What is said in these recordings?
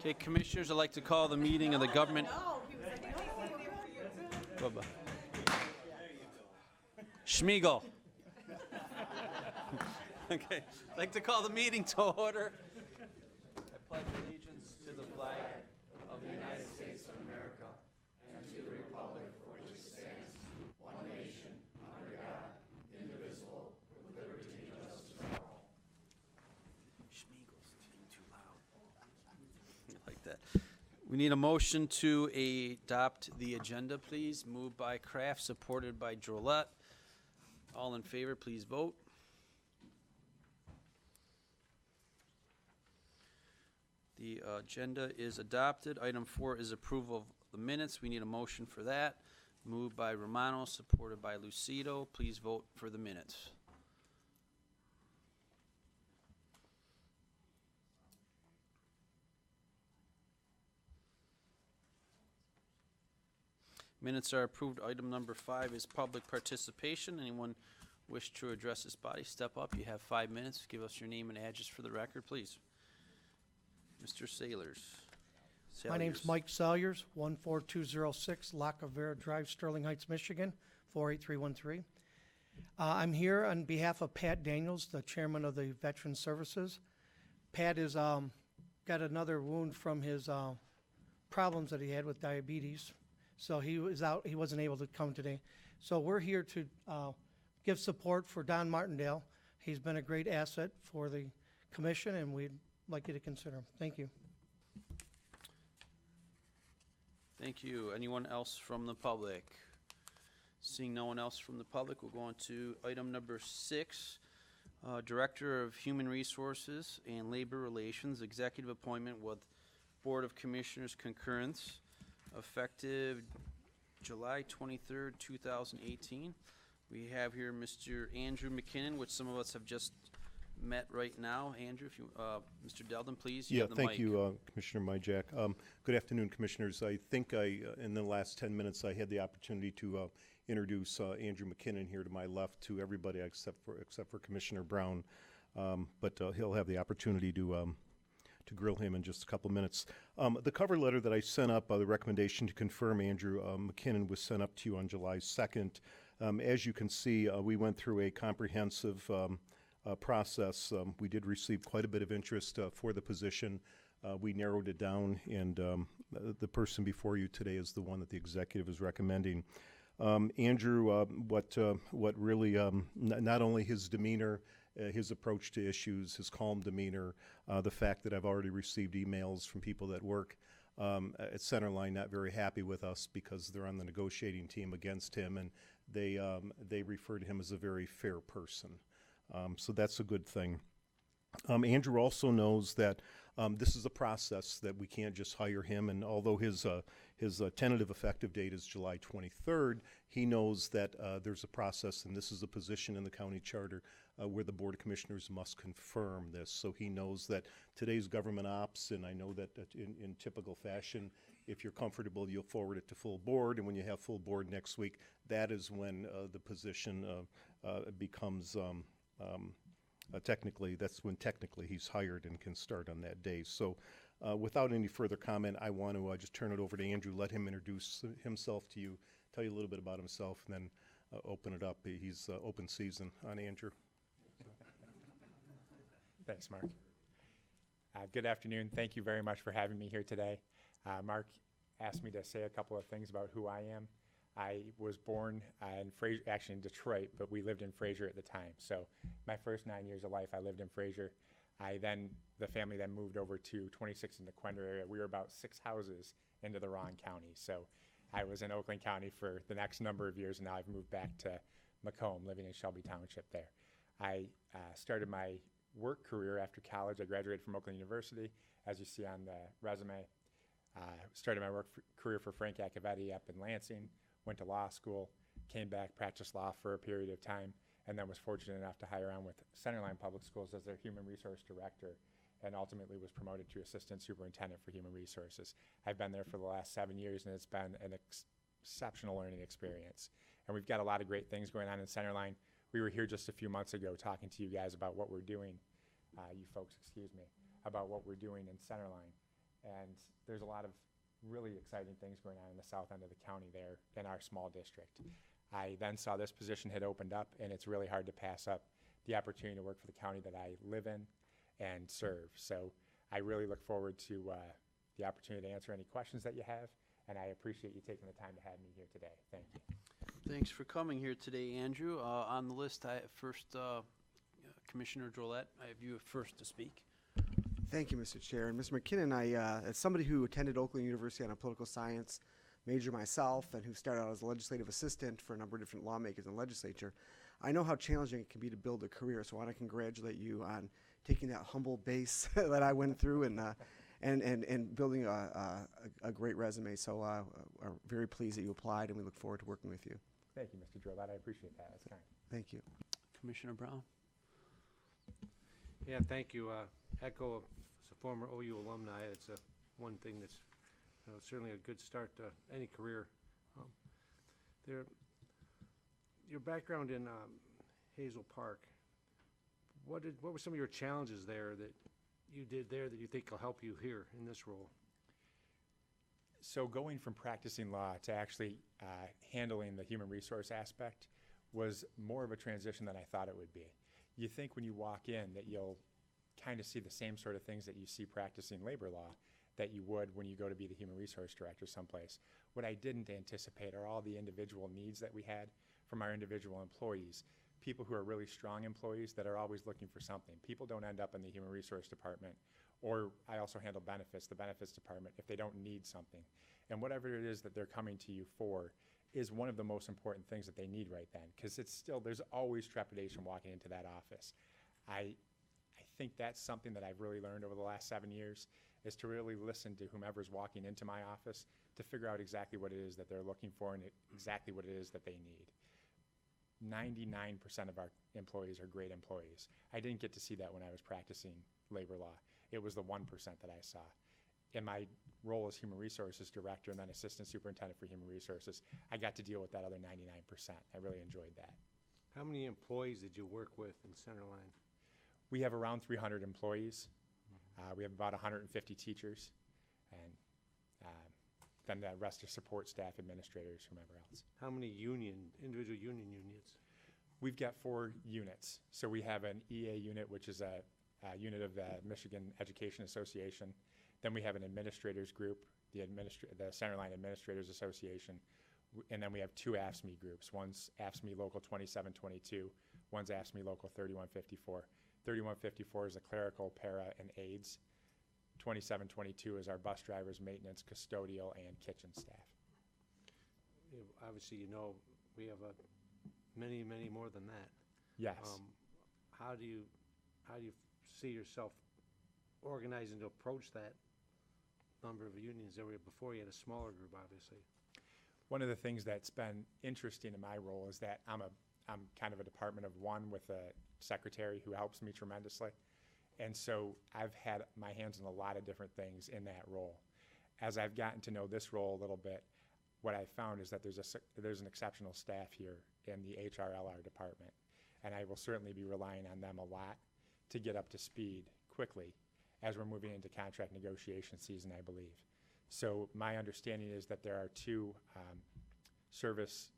Okay, Commissioners, I'd like to call the meeting of the government. Bye-bye. Schmiegel. Okay, I'd like to call the meeting to order. I pledge allegiance to the flag of the United States of America and to the republic for which it stands, one nation, under God, indivisible, with liberty and justice for all. Schmiegel's being too loud. I like that. We need a motion to adopt the agenda, please. Moved by Kraft, supported by Drollet. All in favor, please vote. The agenda is adopted. Item 4 is approval of the minutes. We need a motion for that. Moved by Romano, supported by Lucido. Please vote for the minutes. Minutes are approved. Item number 5 is public participation. Anyone wish to address this body, step up. You have 5 minutes. Give us your name and address for the record, please. Mr. Sailors. My name's Mike Salyers, 14206 La Cavera Drive, Sterling Heights, Michigan, 48313. I'm here on behalf of Pat Daniels, the chairman of the Veteran Services. Pat has got another wound from his problems that he had with diabetes. So he was out, he wasn't able to come today. So we're here to give support for Don Martindale. He's been a great asset for the commission, and we'd like you to consider him. Thank you. Thank you. Anyone else from the public? Seeing no one else from the public, we'll go on to item number 6. Director of Human Resources and Labor Relations, executive appointment with Board of Commissioners concurrence, effective July 23rd, 2018. We have here Mr. Andrew McKinnon, which some of us have just met right now. Andrew, if you, Mr. Delden, please. You have the thank mic. you, Commissioner Myjack. Good afternoon, Commissioners. I think in the last 10 minutes, I had the opportunity to introduce Andrew McKinnon here to my left to everybody except for Commissioner Brown, but he'll have the opportunity to grill him in just a couple minutes. The cover letter that I sent up, the recommendation to confirm Andrew McKinnon, was sent up to you on July 2nd. As you can see, we went through a comprehensive process. We did receive quite a bit of interest for the position. We narrowed it down, and the person before you today is the one that the executive is recommending. Andrew, what really, not only his demeanor, his approach to issues, his calm demeanor, the fact that I've already received emails from people that work at Centerline not very happy with us because they're on the negotiating team against him, and they refer to him as a very fair person. So that's a good thing. Andrew also knows that this is a process, that we can't just hire him, and although his tentative effective date is July 23rd, he knows that there's a process, and this is a position in the county charter where the Board of Commissioners must confirm this. So he knows that today's government ops, and I know that in typical fashion, if you're comfortable, you'll forward it to full board, and when you have full board next week, that is when the position becomes technically, that's when technically he's hired and can start on that day. So without any further comment, I want to just turn it over to Andrew, let him introduce himself to you, tell you a little bit about himself, and then open it up. He's open season on Andrew. Thanks, Mark. Good afternoon. Thank you very much for having me here today. Mark asked me to say a couple of things about who I am. I was born actually in Detroit, but we lived in Fraser at the time. So my first 9 years of life, I lived in Fraser. The family then moved over to 26 in the Quender area. We were about 6 houses into the wrong county. So I was in Oakland County for the next number of years, and now I've moved back to Macomb, living in Shelby Township there. I started my work career after college. I graduated from Oakland University, as you see on the resume. Started my work career for Frank Accavetti up in Lansing. Went to law school, came back, practiced law for a period of time, and then was fortunate enough to hire on with Centerline Public Schools as their Human Resource Director, and ultimately was promoted to Assistant Superintendent for Human Resources. I've been there for the last 7 years, and it's been an exceptional learning experience. And we've got a lot of great things going on in Centerline. We were here just a few months ago talking to you guys about what we're doing, you folks, excuse me, about what we're doing in Centerline. And there's a lot of really exciting things going on in the south end of the county there in our small district. I then saw this position had opened up, and it's really hard to pass up the opportunity to work for the county that I live in and serve. So I really look forward to the opportunity to answer any questions that you have, and I appreciate you taking the time to have me here today. Thank you. Thanks for coming here today, Andrew. On the list, Commissioner Drollet, I have you first to speak. Thank you, Mr. Chair. And Mr. McKinnon, as somebody who attended Oakland University on a political science major myself and who started out as a legislative assistant for a number of different lawmakers in the legislature, I know how challenging it can be to build a career. So I want to congratulate you on taking that humble base that I went through and building a great resume. So we're very pleased that you applied, and we look forward to working with you. Thank you, Mr. Drillette. I appreciate that. That's kind. Thank you. Commissioner Brown. Yeah, thank you. Echo, as a former OU alumni, it's one thing that's certainly a good start to any career. Your background in Hazel Park, what were some of your challenges there that you did there that you think will help you here in this role? So going from practicing law to actually handling the human resource aspect was more of a transition than I thought it would be. You think when you walk in that you'll kind of see the same sort of things that you see practicing labor law that you would when you go to be the human resource director someplace. What I didn't anticipate are all the individual needs that we had from our individual employees. People who are really strong employees that are always looking for something. People don't end up in the human resource department, or I also handle benefits, the benefits department, if they don't need something. And whatever it is that they're coming to you for is one of the most important things that they need right then, because it's still, there's always trepidation walking into that office. I think that's something that I've really learned over the last 7 years, is to really listen to whomever's walking into my office to figure out exactly what it is that they're looking for and exactly what it is that they need. 99% of our employees are great employees. I didn't get to see that when I was practicing labor law. It was the 1% that I saw. In my role as human resources director and then assistant superintendent for human resources, I got to deal with that other 99%. I really enjoyed that. How many employees did you work with in Centerline? We have around 300 employees. We have about 150 teachers, and then the rest are support staff, administrators, whomever else. How many individual union units? We've got 4 units. So we have an EA unit, which is a unit of the Michigan Education Association. Then we have an administrators group, the Centerline Administrators Association. And then we have 2 AFSCME groups. One's AFSCME Local 2722, one's AFSCME Local 3154. 3154 is a clerical, para, and aides. 2722 is our bus drivers, maintenance, custodial, and kitchen staff. Obviously, we have many more than that. Yes. How do you see yourself organizing to approach that number of unions that were before? You had a smaller group, obviously. One of the things that's been interesting in my role is that I'm kind of a department of one with a secretary who helps me tremendously. And so I've had my hands in a lot of different things in that role. As I've gotten to know this role a little bit, what I've found is that there's an exceptional staff here in the HRLR department. And I will certainly be relying on them a lot to get up to speed quickly as we're moving into contract negotiation season, I believe. So my understanding is that there are 2 service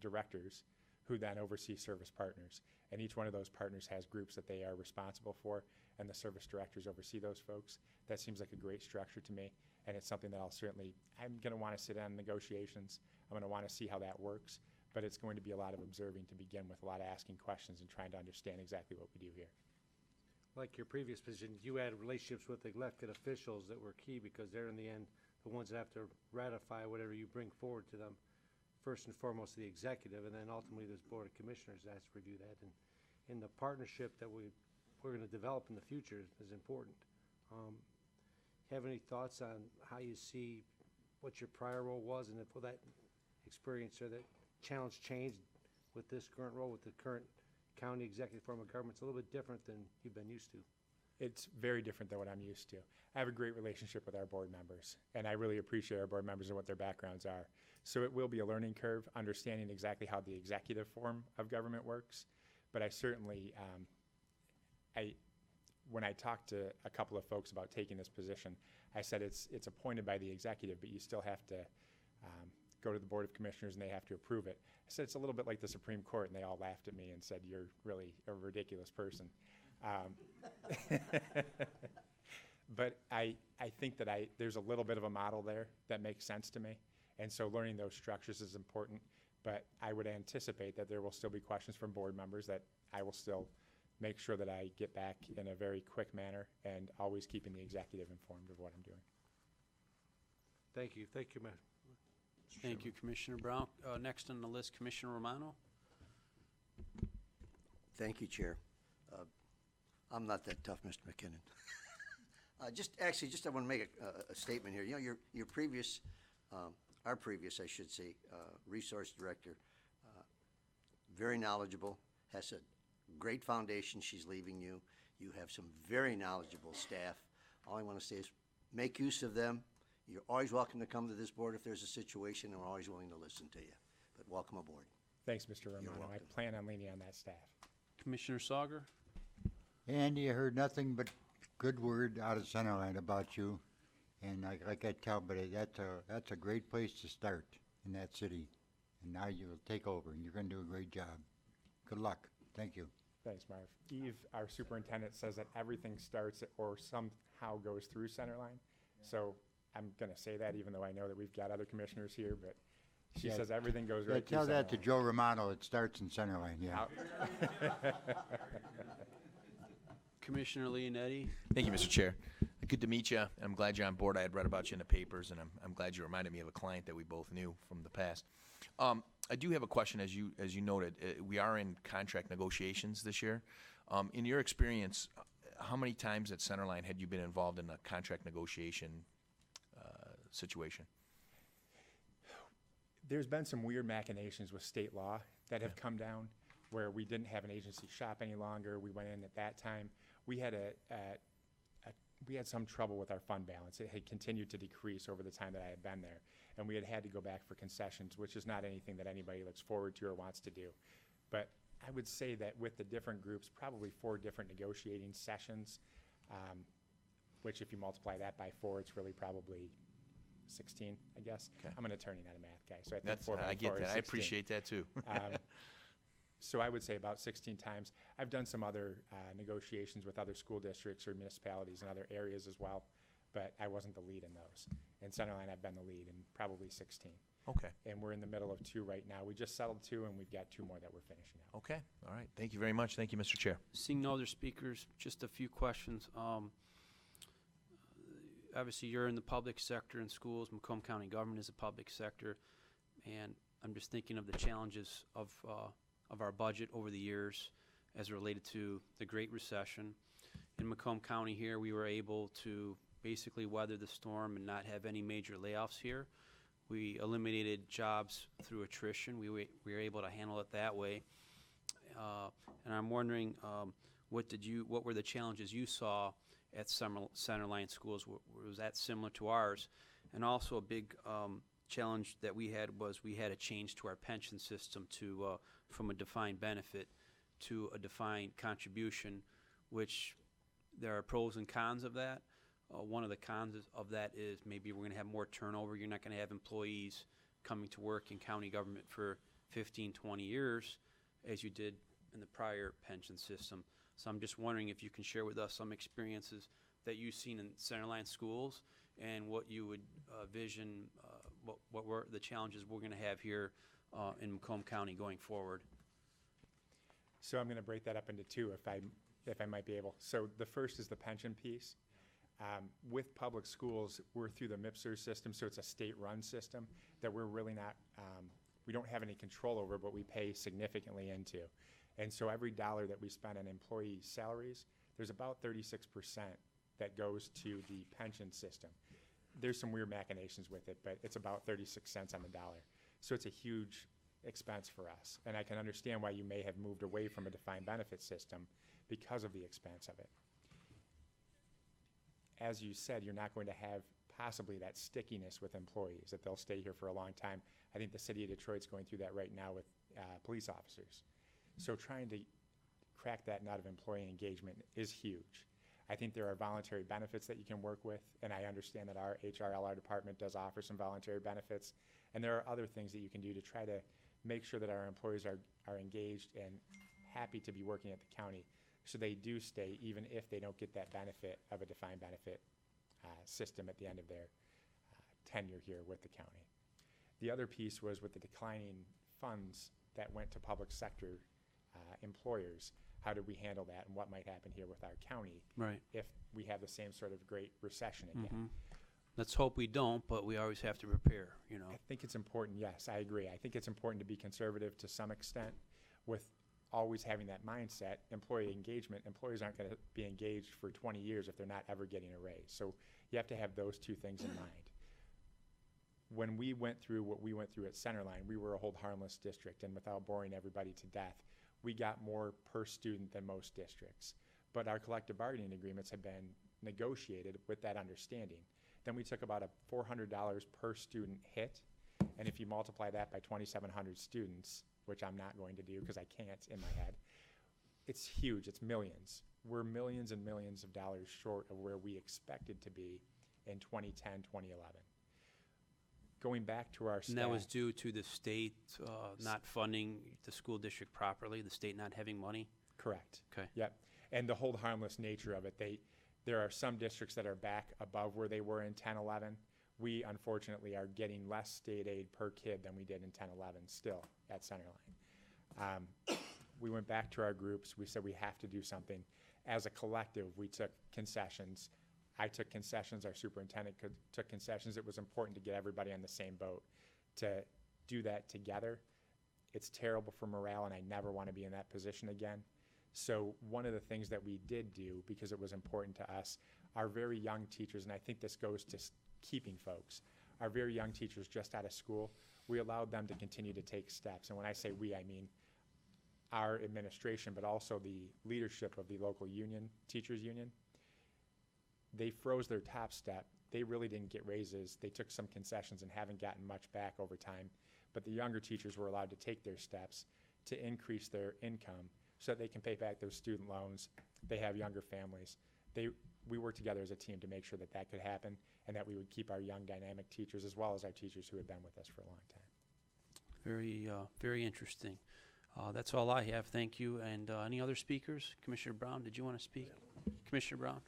directors who then oversee service partners. And each one of those partners has groups that they are responsible for, and the service directors oversee those folks. That seems like a great structure to me, and it's something that I'm going to want to sit down in negotiations. I'm going to want to see how that works, but it's going to be a lot of observing to begin with, a lot of asking questions and trying to understand exactly what we do here. Like your previous position, you had relationships with elected officials that were key because they're in the end the ones that have to ratify whatever you bring forward to them. First and foremost, the executive, and then ultimately this board of commissioners has to review that. And the partnership that we're going to develop in the future is important. Have any thoughts on how you see what your prior role was, and if will that experience or that challenge changed with this current role, with the current county executive form of government? It's a little bit different than you've been used to. It's very different than what I'm used to. I have a great relationship with our board members, and I really appreciate our board members and what their backgrounds are. So it will be a learning curve, understanding exactly how the executive form of government works. But I certainly, when I talked to a couple of folks about taking this position, I said it's appointed by the executive, but you still have to go to the Board of Commissioners and they have to approve it. I said it's a little bit like the Supreme Court, and they all laughed at me and said, you're really a ridiculous person. But I think that there's a little bit of a model there that makes sense to me. And so learning those structures is important. But I would anticipate that there will still be questions from board members that I will still make sure that I get back in a very quick manner and always keeping the executive informed of what I'm doing. Thank you. Thank you, Mayor. Thank you, Commissioner Brown. Next on the list, Commissioner Romano. Thank you, Chair. I'm not that tough, Mr. McKinnon. I want to make a statement here. You know, your previous, our previous, I should say, resource director, very knowledgeable, has a great foundation. She's leaving you. You have some very knowledgeable staff. All I want to say is make use of them. You're always welcome to come to this board if there's a situation, and we're always willing to listen to you. But welcome aboard. Thanks, Mr. Romano. I welcome. plan on leaning on that staff. Commissioner Sauger. Andy, I heard nothing but good word out of Centerline about you, and like I tell, but that's a great place to start in that city, and now you'll take over, and you're going to do a great job. Good luck. Thank you. Thanks, Marv. Eve, our superintendent, says that everything starts or somehow goes through Centerline. So I'm going to say that even though I know that we've got other commissioners here, but she Yeah. says everything goes Yeah, right through tell that to Centerline. Joe Romano. It starts in Centerline, yeah. Commissioner Leonetti. Thank you, Mr. Chair. Good to meet you. I'm glad you're on board. I had read about you in the papers, and I'm glad you reminded me of a client that we both knew from the past. I do have a question, as you noted. We are in contract negotiations this year. In your experience, how many times at Centerline had you been involved in a contract negotiation situation? There's been some weird machinations with state law that have come down where we didn't have an agency shop any longer. We went in at that time. We had we had some trouble with our fund balance. It had continued to decrease over the time that I had been there. And we had to go back for concessions, which is not anything that anybody looks forward to or wants to do. But I would say that with the different groups, probably 4 different negotiating sessions, which if you multiply that by 4, it's really probably 16, I guess. Okay. I'm an attorney, not a math guy, so I think 4 by I 4 get is that. I 16. appreciate that too. So I would say about 16 times. I've done some other negotiations with other school districts or municipalities in other areas as well, but I wasn't the lead in those. In Centerline, I've been the lead in probably 16. Okay. And we're in the middle of 2 right now. We just settled 2, and we've got 2 more that we're finishing out. Okay. All right. Thank you very much. Thank you, Mr. Chair. Seeing no other speakers, just a few questions. Obviously, you're in the public sector in schools. Macomb County government is a public sector, and I'm just thinking of the challenges of our budget over the years as related to the Great Recession. In Macomb County here, we were able to basically weather the storm and not have any major layoffs here. We eliminated jobs through attrition. We were able to handle it that way. And I'm wondering, what were the challenges you saw at Centerline schools? Was that similar to ours? And also a big challenge that we had was we had a change to our pension system to from a defined benefit to a defined contribution, which there are pros and cons of that. One of the cons of that is maybe we're going to have more turnover. You're not going to have employees coming to work in county government for 15, 20 years as you did in the prior pension system. So I'm just wondering if you can share with us some experiences that you've seen in Centerline schools and what you would vision, what were the challenges we're going to have here in Macomb County going forward. So I'm going to break that up into 2 if I might be able. So the first is the pension piece. With public schools, we're through the MIPSR system, so it's a state-run system that we're really not, we don't have any control over, but we pay significantly into. And so every dollar that we spend on employee salaries, there's about 36% that goes to the pension system. There's some weird machinations with it, but it's about 36 cents on the dollar. So it's a huge expense for us. And I can understand why you may have moved away from a defined benefit system because of the expense of it. As you said, you're not going to have possibly that stickiness with employees, that they'll stay here for a long time. I think the city of Detroit's going through that right now with police officers. So trying to crack that nut of employee engagement is huge. I think there are voluntary benefits that you can work with, and I understand that our HRLR department does offer some voluntary benefits. And there are other things that you can do to try to make sure that our employees are engaged and happy to be working at the county, so they do stay even if they don't get that benefit of a defined benefit system at the end of their tenure here with the county. The other piece was with the declining funds that went to public sector employers. How did we handle that, and what might happen here with our county Right. if we have the same sort of great recession again? Let's hope we don't, but we always have to prepare, you know. I think it's important, yes, I agree. I think it's important to be conservative to some extent with always having that mindset. Employee engagement, employees aren't going to be engaged for 20 years if they're not ever getting a raise. So you have to have those two things in mind. When we went through what we went through at Centerline, we were a hold harmless district, and without boring everybody to death, we got more per student than most districts. But our collective bargaining agreements have been negotiated with that understanding. Then we took about a $400 per student hit, and if you multiply that by 2,700 students, which I'm not going to do because I can't in my head, it's huge, it's millions. We're millions and millions of dollars short of where we expected to be in 2010, 2011. Going back to our staff. And that was due to the state not funding the school district properly, the state not having money? Correct. Okay. Yep. And the hold harmless nature of it, there are some districts that are back above where they were in 10, 11. We unfortunately are getting less state aid per kid than we did in 10, 11 still at Centerline. We went back to our groups. We said we have to do something. As a collective, we took concessions. I took concessions. Our superintendent took concessions. It was important to get everybody on the same boat. To do that together, it's terrible for morale, and I never want to be in that position again. So one of the things that we did do, because it was important to us, our very young teachers, and I think this goes to keeping folks, our very young teachers just out of school, we allowed them to continue to take steps. And when I say we, I mean our administration, but also the leadership of the local union, teachers union. They froze their top step. They really didn't get raises. They took some concessions and haven't gotten much back over time. But the younger teachers were allowed to take their steps to increase their income so that they can pay back those student loans. They have younger families. We worked together as a team to make sure that that could happen, and that we would keep our young dynamic teachers as well as our teachers who have been with us for a long time. Very interesting. That's all I have. Thank you. And any other speakers? Commissioner Brown, did you want to speak? Commissioner Brown?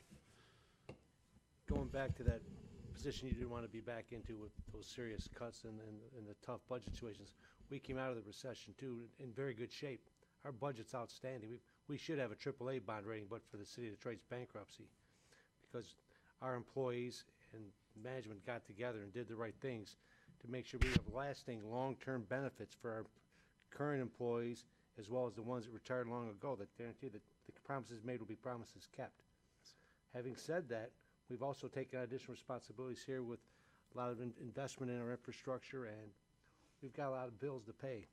Going back to that position you didn't want to be back into with those serious cuts and the tough budget situations, we came out of the recession too in very good shape. Our budget's outstanding. We should have a AAA bond rating, but for the city of Detroit's bankruptcy, because our employees and management got together and did the right things to make sure we have lasting long-term benefits for our current employees as well as the ones that retired long ago, that guarantee that the promises made will be promises kept. Having said that, we've also taken on additional responsibilities here with a lot of investment in our infrastructure, and we've got a lot of bills to pay.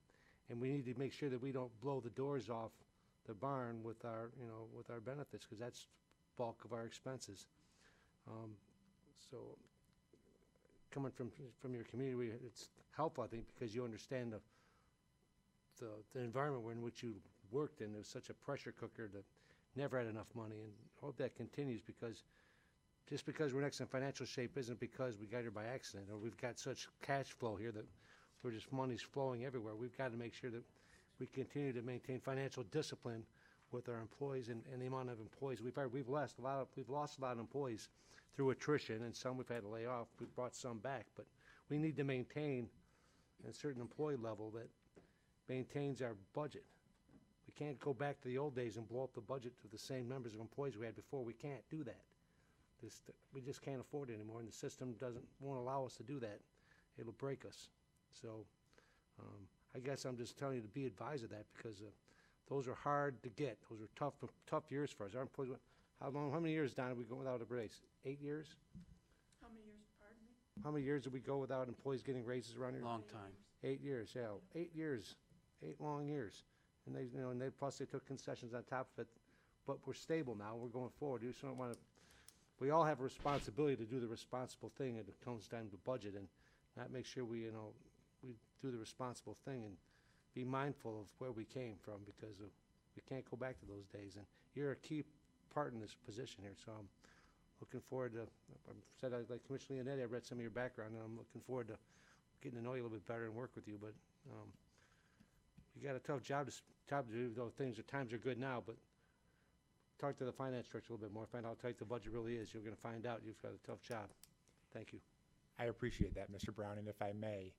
And we need to make sure that we don't blow the doors off the barn with our, with our benefits, because that's the bulk of our expenses. So coming from your community, it's helpful, I think, because you understand the environment in which you worked in. There was such a pressure cooker that never had enough money, and I hope that continues, because just because we're next in financial shape isn't because we got here by accident, or we've got such cash flow here that we're just money's flowing everywhere. We've got to make sure that we continue to maintain financial discipline with our employees and the amount of employees we've lost a lot of employees through attrition, and some we've had to lay off. We've brought some back, but we need to maintain a certain employee level that maintains our budget. We can't go back to the old days and blow up the budget to the same numbers of employees we had before. We can't do that. We just can't afford it anymore, and the system won't allow us to do that. It'll break us. So I guess I'm just telling you to be advised of that, because those are hard to get. Those are tough years for us. Our employees, how many years, Don, have we gone without a raise? 8 years? How many years, pardon me? How many years did we go without employees getting raises around here? Long time. 8 years, yeah. 8 years, 8 long years. And they plus they took concessions on top of it. But we're stable now. We're going forward. You just don't want to. We all have a responsibility to do the responsible thing, and it comes time to budget, and not make sure we do the responsible thing and be mindful of where we came from, because we can't go back to those days. And you're a key part in this position here, so I'm looking forward to, like Commissioner Leonetti, I've read some of your background, and I'm looking forward to getting to know you a little bit better and work with you, but, you got a tough job to do, though times are good now, but talk to the finance director a little bit more, find out how tight the budget really is. You're gonna find out you've got a tough job. Thank you. I appreciate that, Mr. Brown, and if I may,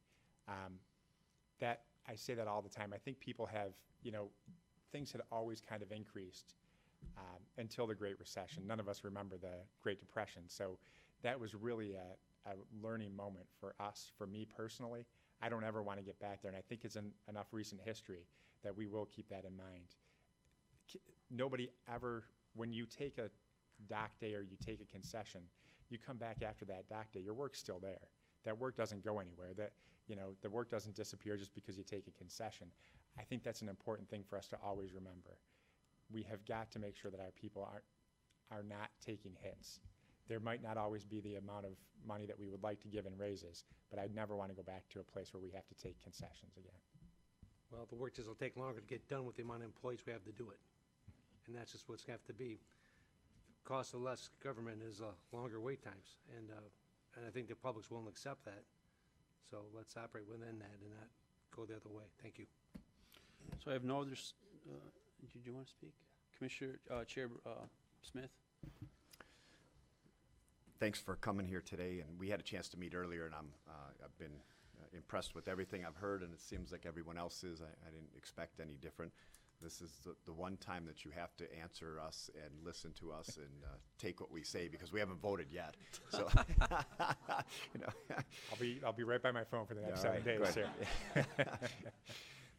that, I say that all the time. I think people have, things had always kind of increased until the Great Recession. None of us remember the Great Depression, so that was really a learning moment for us, for me personally. I don't ever want to get back there, and I think it's enough recent history that we will keep that in mind. Nobody ever, when you take a dock day or you take a concession, you come back after that dock day, your work's still there. That work doesn't go anywhere. The work doesn't disappear just because you take a concession. I think that's an important thing for us to always remember. We have got to make sure that our people are not taking hits. There might not always be the amount of money that we would like to give in raises, but I'd never want to go back to a place where we have to take concessions again. Well, the work just will take longer to get done with the amount of employees we have to do it. And that's just what's going to have to be. Cost of less government is longer wait times, and I think the public's willing to accept that. So let's operate within that and not go the other way. Thank you. So I have no others. Did you want to speak? Commissioner, Chair Smith? Thanks for coming here today, and we had a chance to meet earlier, and I've been impressed with everything I've heard, and it seems like everyone else is. I didn't expect any different. This is the one time that you have to answer us and listen to us and take what we say, because we haven't voted yet. So, I'll be right by my phone for the next All 7 right, days. good. Sir.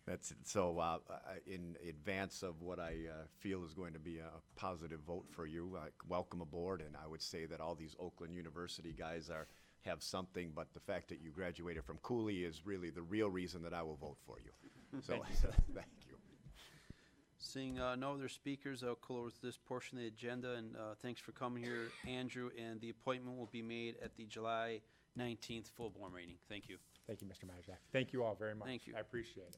That's it. So in advance of what I feel is going to be a positive vote for you, welcome aboard. And I would say that all these Oakland University guys have something, but the fact that you graduated from Cooley is really the real reason that I will vote for you. So thank you. Seeing no other speakers, I'll close this portion of the agenda, and thanks for coming here, Andrew, and the appointment will be made at the July 19th full-blown meeting. Thank you. Thank you, Mr. Majak. Thank you all very much. Thank you. I appreciate it.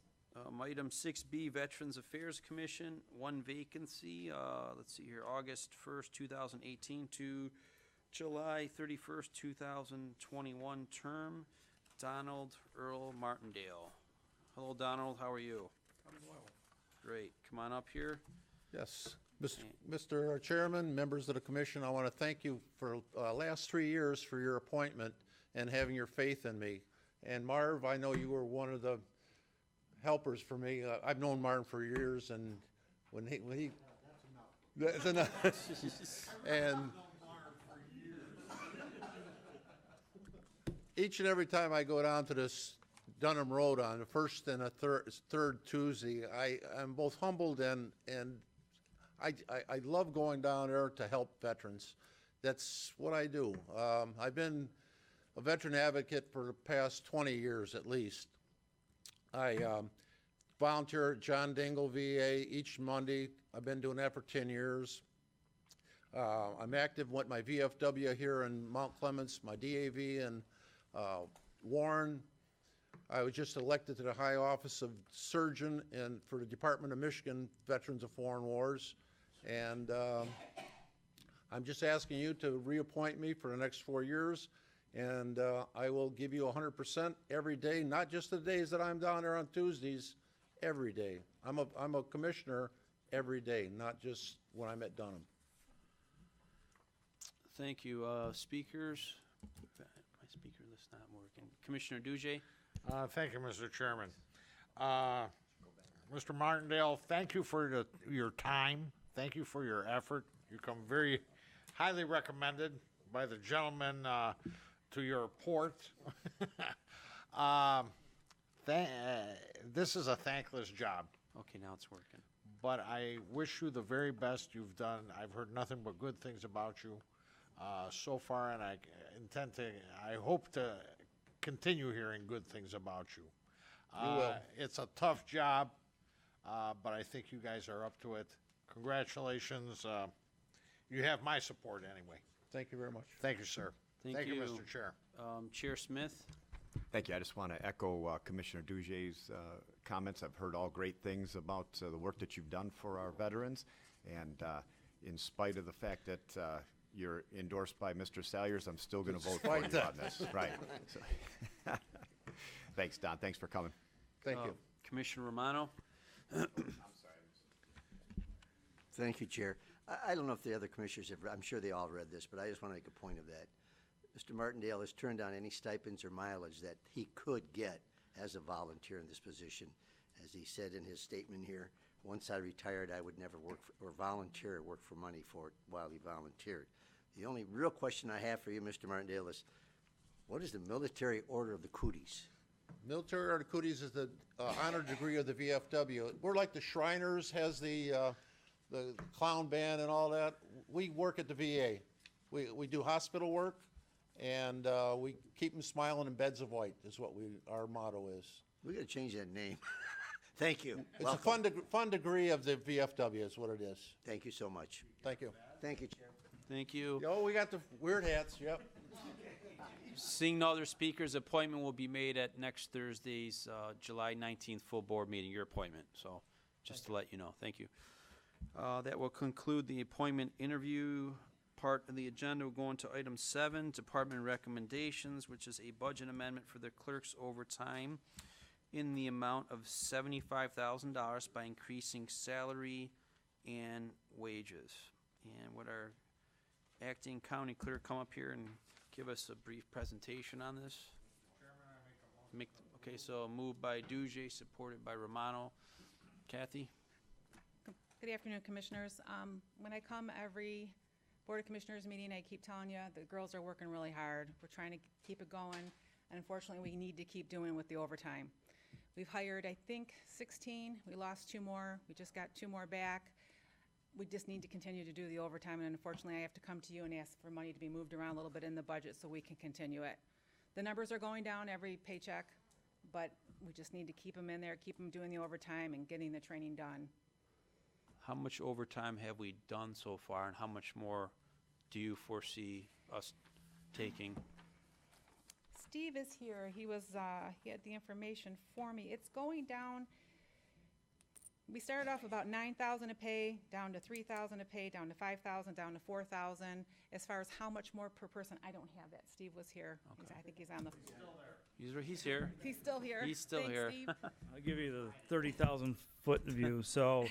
Item 6B, Veterans Affairs Commission, one vacancy. Let's see here, August 1st, 2018 to July 31st, 2021 term, Donald Earl Martindale. Hello, Donald, how are you? I'm well. Great, come on up here. Yes. Mr. Chairman, members of the commission, I want to thank you for last 3 years for your appointment and having your faith in me. And Marv, I know you were one of the helpers for me. I've known Martin for years, and when he that's enough. And each and every time I go down to this Dunham Road on the first and a third Tuesday, I'm both humbled and I love going down there to help veterans. That's what I do. I've been a veteran advocate for the past 20 years at least. I volunteer at John Dingle VA each Monday. I've been doing that for 10 years. I'm active with my VFW here in Mount Clemens, my DAV in Warren. I was just elected to the high office of surgeon for the Department of Michigan Veterans of Foreign Wars. And I'm just asking you to reappoint me for the next 4 years. And I will give you 100% every day, not just the days that I'm down there on Tuesdays, every day. I'm a commissioner every day, not just when I'm at Dunham. Thank you. Speakers? My speaker list's not working. Commissioner Duje? Thank you, Mr. Chairman. Mr. Martindale, thank you for your time. Thank you for your effort. You come very highly recommended by the gentleman to your port. This is a thankless job, Okay, now it's working. but I wish you the very best you've done. I've heard nothing but good things about you so far, and I hope to continue hearing good things about you. You will. It's a tough job, but I think you guys are up to it. Congratulations. You have my support anyway. Thank you very much. Thank you, sir. Thank you. Mr. Chair. Chair Smith? Thank you. I just want to echo Commissioner Duge's comments. I've heard all great things about the work that you've done for our veterans. And, in spite of the fact that you're endorsed by Mr. Salyers, I'm still going to vote for you on this. Right. So- Thanks, Don. Thanks for coming. Thank you. Commissioner Romano? Thank you, Chair. I don't know if the other commissioners have, I'm sure they all read this, but I just want to make a point of that. Mr. Martindale has turned down any stipends or mileage that he could get as a volunteer in this position. As he said in his statement here, once I retired, I would never work for, or volunteer or work for money for it while he volunteered. The only real question I have for you, Mr. Martindale, is what is the military order of the cooties? Military Order of Cooties is the honor degree of the VFW. We're like the Shriners has the clown band and all that. We work at the VA. We do hospital work, and we keep them smiling in beds of white is what our motto is. We got to change that name. Thank you. It's Welcome. a fun degree of the VFW is what it is. Thank you so much. Thank you. Thank you, Chair. Thank you. Oh, we got the weird hats, yep. Seeing no other speakers, appointment will be made at next Thursday's July 19th full board meeting, your appointment. So just to let you know, thank you. That will conclude the appointment interview part of the agenda. We'll go into item 7, department recommendations, which is a budget amendment for the clerk's overtime in the amount of $75,000 by increasing salary and wages. And would our acting county clerk come up here and give us a brief presentation on this? Okay, so moved by Duje, supported by Romano. Kathy? Good afternoon, Commissioners. When I come every Board of Commissioners meeting, I keep telling you, the girls are working really hard. We're trying to keep it going, and unfortunately, we need to keep doing with the overtime. We've hired, I think, 16. We lost 2 more. We just got 2 more back. We just need to continue to do the overtime, and unfortunately, I have to come to you and ask for money to be moved around a little bit in the budget so we can continue it. The numbers are going down every paycheck, but we just need to keep them in there, keep them doing the overtime and getting the training done. How much overtime have we done so far, and how much more do you foresee us taking? Steve is here. He had the information for me. It's going down. We started off about 9,000 a pay, down to 3,000 a pay, down to 5,000, down to 4,000. As far as how much more per person, I don't have that. Steve was here. Okay. I think he's on the. He's here. He's still here. He's still Thanks, here. Steve. I'll give you the 30,000-foot view. So,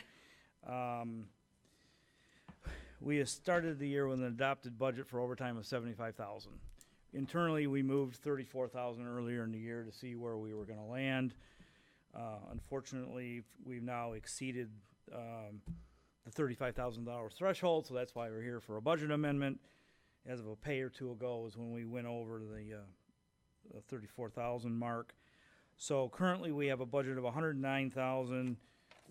we have started the year with an adopted budget for overtime of 75,000. Internally, we moved 34,000 earlier in the year to see where we were going to land. Unfortunately, we've now exceeded the $35,000 threshold, so that's why we're here for a budget amendment. As of a pay or two ago is when we went over the 34,000 mark. So currently, we have a budget of 109,000.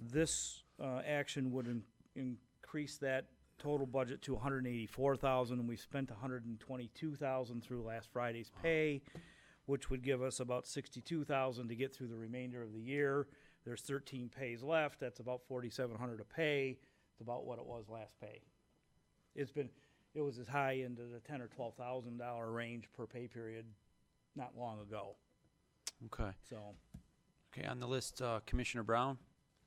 This action would increase that total budget to 184,000, and we spent 122,000 through last Friday's pay, which would give us about 62,000 to get through the remainder of the year. There's 13 pays left. That's about 4,700 a pay. It's about what it was last pay. It was as high into the $10,000 or $12,000 range per pay period not long ago. Okay. So Okay, on the list, Commissioner Brown?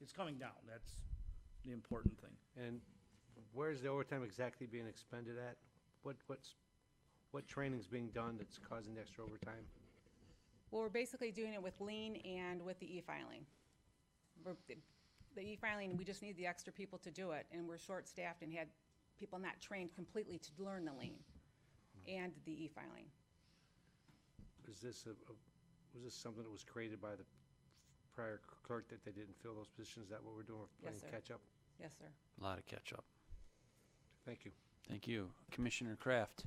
it's coming down. That's the important thing. And where's the overtime exactly being expended at? What training's being done that's causing the extra overtime? Well, we're basically doing it with lien and with the e-filing. The e-filing, we just need the extra people to do it, and we're short-staffed and had people not trained completely to learn the lien and the e-filing. Was this something that was created by the prior clerk that they didn't fill those positions? Is that what we're doing? We're Yes, playing sir. catch-up? Yes, sir. A lot of catch-up. Thank you. Thank you. Commissioner Kraft?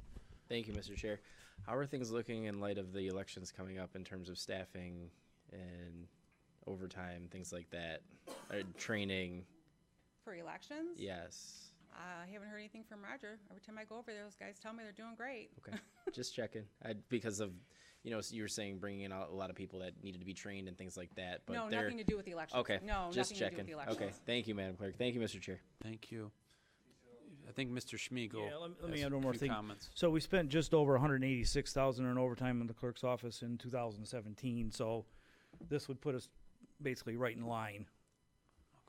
Thank you, Mr. Chair. How are things looking in light of the elections coming up in terms of staffing and overtime, things like that? Training? For elections? Yes. I haven't heard anything from Roger. Every time I go over there, those guys tell me they're doing great. Okay. Just checking. Because of, you were saying bringing in a lot of people that needed to be trained and things like that. But No, nothing to do with the elections. Okay. No, just nothing checking. to do with the elections. Okay. Thank you, Madam Clerk. Thank you, Mr. Chair. Thank you. I think Mr. Schmiegel Yeah, let me has add a one more few thing. comments. So we spent just over 186,000 in overtime in the clerk's office in 2017. So this would put us basically right in line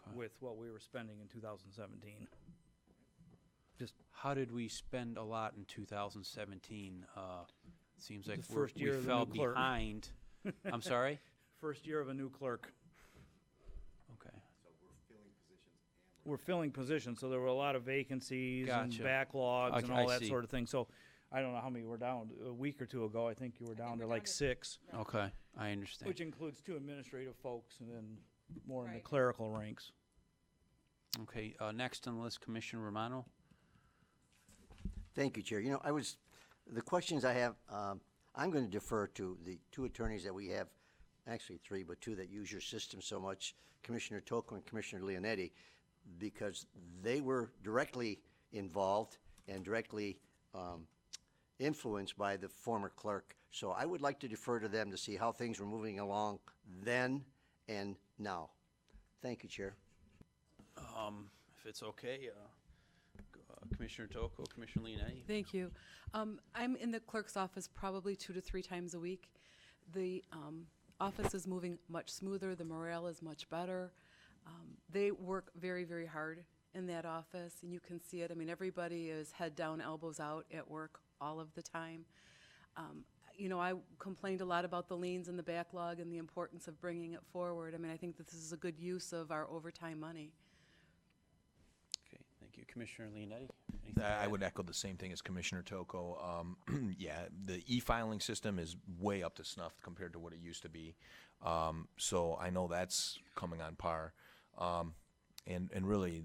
Okay. with what we were spending in 2017. Just How did we spend a lot in 2017? Seems like The first we year of the fell new clerk. behind. I'm sorry? first year of a new clerk. Okay. We're filling positions, so there were a lot of vacancies and Gotcha. backlogs and I all that see. sort of thing. So I don't know how many were down. A week or two ago, I think you were down to like 6, Okay, I understand. which includes 2 administrative folks and then more in the Right. clerical ranks. Okay, next on the list, Commissioner Romano. Thank you, Chair. You know, the questions I have, I'm going to defer to the 2 attorneys that we have, actually 3, but 2 that use your system so much, Commissioner Tocco and Commissioner Leonetti, because they were directly involved and directly influenced by the former clerk. So I would like to defer to them to see how things were moving along then and now. Thank you, Chair. If it's okay, Commissioner Tocco, Commissioner Leonetti. Thank you. I'm in the clerk's office probably 2 to 3 times a week. The office is moving much smoother. The morale is much better. They work very, very hard in that office, and you can see it. I mean, everybody is head down, elbows out at work all of the time. You know, I complained a lot about the liens and the backlog and the importance of bringing it forward. I mean, I think that this is a good use of our overtime money. Okay, thank you. Commissioner Leonetti? anything to I add? would echo the same thing as Commissioner Tocco. Yeah, the e-filing system is way up to snuff compared to what it used to be. So I know that's coming on par. And really,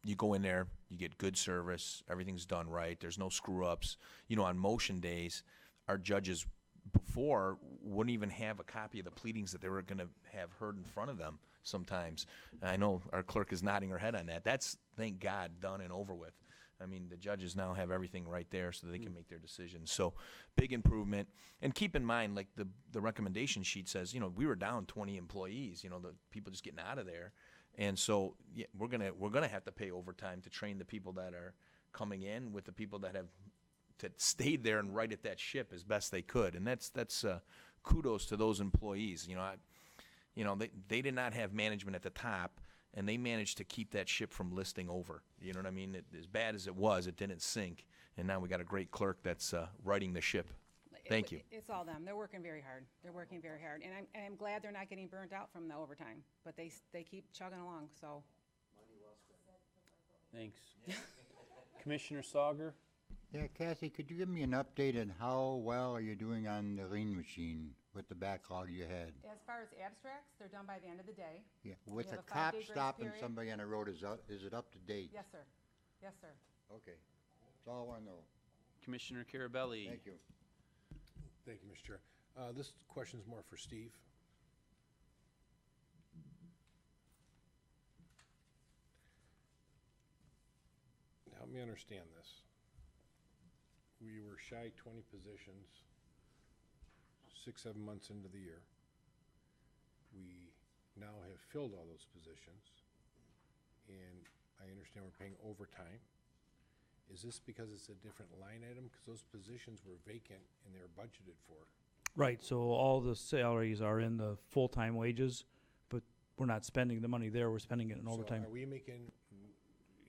you go in there, you get good service, everything's done right, there's no screw-ups. You know, on motion days, our judges before wouldn't even have a copy of the pleadings that they were going to have heard in front of them sometimes. And I know our clerk is nodding her head on that. That's, thank God, done and over with. I mean, the judges now have everything right there so they can make their decisions. So, big improvement. And keep in mind, like the recommendation sheet says, you know, we were down 20 employees, you know, the people just getting out of there. And so, yeah, we're gonna have to pay overtime to train the people that are coming in with the people that stayed there and right at that ship as best they could. And that's kudos to those employees. You know, they did not have management at the top, and they managed to keep that ship from listing over. You know what I mean? As bad as it was, it didn't sink. And now we got a great clerk that's righting the ship. Thank you. It's all them. They're working very hard. They're working very hard. And I'm glad they're not getting burnt out from the overtime, but they keep chugging along, so. Thanks. Commissioner Sauger? Yeah, Kathy, could you give me an update on how well are you doing on the lien machine with the backlog you had? As far as abstracts, they're done by the end of the day. Yeah, with have the a 5-day cop grace stopping period. somebody on the road, is it up to date? Yes, sir. Yes, sir. Okay, that's all I want to know. Commissioner Carabelli? Thank you. Thank you, Mr. Chair. This question is more for Steve. Help me understand this. We were shy 20 positions 6, 7 months into the year. We now have filled all those positions, and I understand we're paying overtime. Is this because it's a different line item? Because those positions were vacant and they were budgeted for. Right, so all the salaries are in the full-time wages, but we're not spending the money there, we're spending it in overtime. So are we making,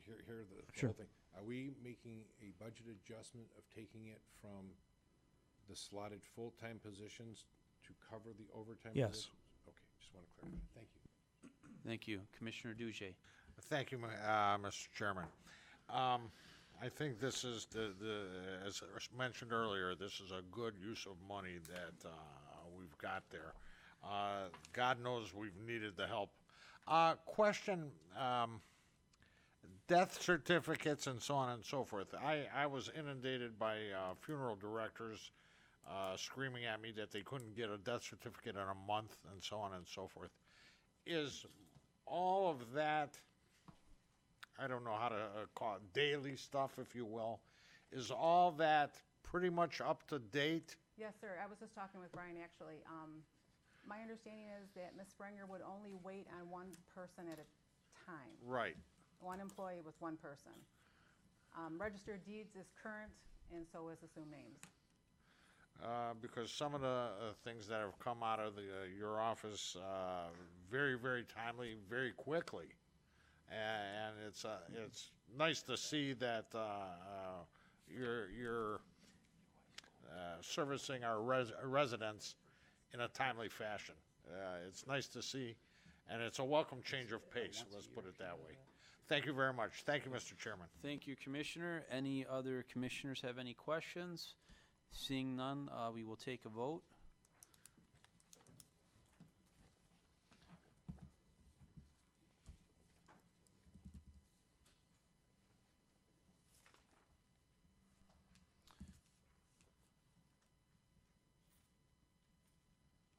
here the Sure. whole thing, are we making a budget adjustment of taking it from the slotted full-time positions to cover the overtime Yes. positions? Okay, just want to clarify. Thank you. Thank you. Commissioner Duge? Thank you, Mr. Chairman. I think this is as mentioned earlier, this is a good use of money that we've got there. God knows we've needed the help. Question, death certificates and so on and so forth. I was inundated by funeral directors screaming at me that they couldn't get a death certificate in a month and so on and so forth. Is all of that, I don't know how to call it, daily stuff, if you will, is all that pretty much up to date? Yes, sir. I was just talking with Brian, actually. My understanding is that Ms. Springer would only wait on one person at a time. Right. One employee with one person. Registered deeds is current, and so is assumed names. Because some of the things that have come out of your office very, very timely, very quickly. And it's nice to see that you're servicing our residents in a timely fashion. It's nice to see, and it's a welcome change of pace, let's put it that way. Thank you very much. Thank you, Mr. Chairman. Thank you, Commissioner. Any other commissioners have any questions? Seeing none, we will take a vote.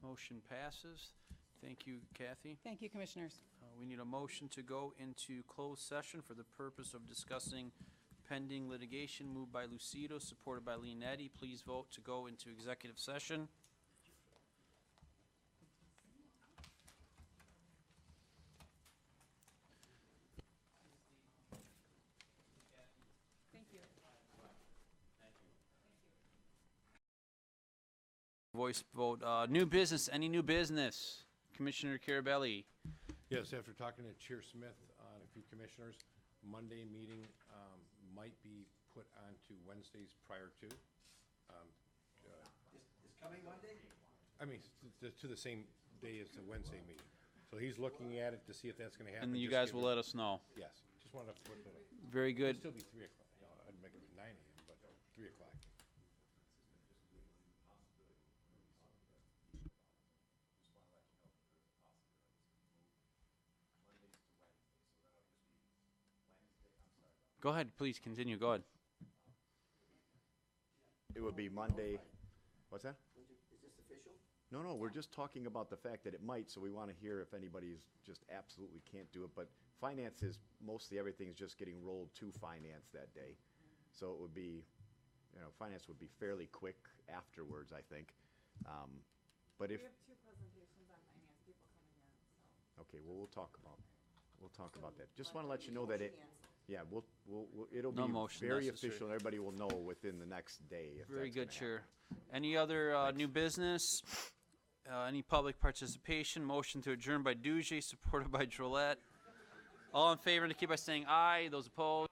Motion passes. Thank you, Kathy. Thank you, Commissioners. We need a motion to go into closed session for the purpose of discussing pending litigation, moved by Lucido, supported by Leonetti. Please vote to go into executive session. Thank you. Voice vote. New business, any new business? Commissioner Carabelli. Yes, after talking to Chair Smith on a few commissioners, Monday meeting might be put onto Wednesdays prior to. Is coming Monday? I mean, to the same day as the Wednesday meeting. So he's looking at it to see if that's gonna happen. And you just guys give will it- let us know. Yes, just wanted to put it. Very good. It'd still be 3 o'clock. You know, I'd make it 9 AM, but 3 o'clock. Go ahead, please continue. Go ahead. It would be Monday, what's that? Is this official? No, we're just talking about the fact that it might, so we want to hear if anybody's just absolutely can't do it. But finance is, mostly everything's just getting rolled to finance that day. So it would be, finance would be fairly quick afterwards, I think. But if, We have 2 presentations on finance people coming in, so. okay, well, we'll talk about that. Just want to let you know that yeah, it'll No be motion very necessary. official, and everybody will know within the next day if Very that's good, gonna Chair. Any other new business? Any public participation? Motion to adjourn by Dujay, supported by Drollet. All in favor indicate by saying aye. Those opposed?